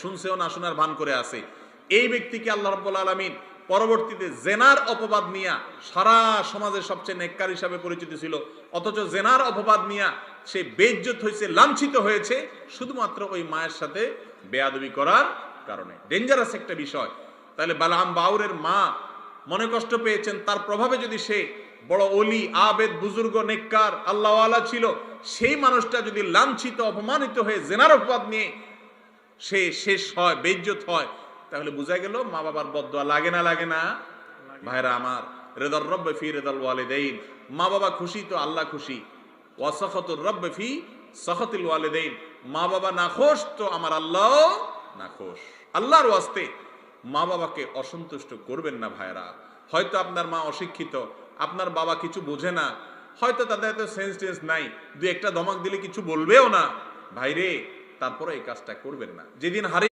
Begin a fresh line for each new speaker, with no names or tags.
শুনছেও না, শোনার ভান করে আছে। এই ব্যক্তিকে আল্লাহ রাব্বুল আলামিন পরবর্তীতে জেনার অপবাদ নিয়া সারা সমাজের সবচেয়ে নেককার হিসাবে পরিচিত ছিল, অথচ জেনার অপবাদ নিয়া সে বেইজ্জত হয়েছে, লাঞ্ছিত হয়েছে শুধুমাত্র ওই মায়ের সাথে বেয়াদবি করার কারণে। ডেঞ্জারাস একটা বিষয়। তাহলে বালাম বাউরের মা মনে কষ্ট পেয়েছেন, তার প্রভাবে যদি সে বড় অলি, আবেদ, বুজুর্গ, নেককার, আল্লাহওয়ালা ছিল, সেই মানুষটা যদি লাঞ্ছিত, অপমানিত হয়ে জেনার অপবাদ নিয়ে সে শেষ হয়, বেইজ্জত হয়, তাহলে বোঝা গেল মা বাবার বদদোয়া লাগে না লাগে না? ভাইরা আমার, রিদার রব্বি ফি রিদাল ওয়ালিদাইন, মা বাবা খুশি তো আল্লাহ খুশি। ওয়া সাখাতুর রব্বি ফি সাখাতিল ওয়ালিদাইন, মা বাবা নাখোশ তো আমার আল্লাহ নাখোশ। আল্লাহর ওয়াস্তে মা বাবাকে অসন্তুষ্ট করবেন না ভাইরা। হয়তো আপনার মা অশিক্ষিত, আপনার বাবা কিছু বোঝে না, হয়তো তাদের এত সেন্স টেন্স নাই, দুই একটা ধমক দিলে কিছু বলবেও না, ভাইরে তারপরে এই কাজটা করবেন না। যেদিন হারিয়ে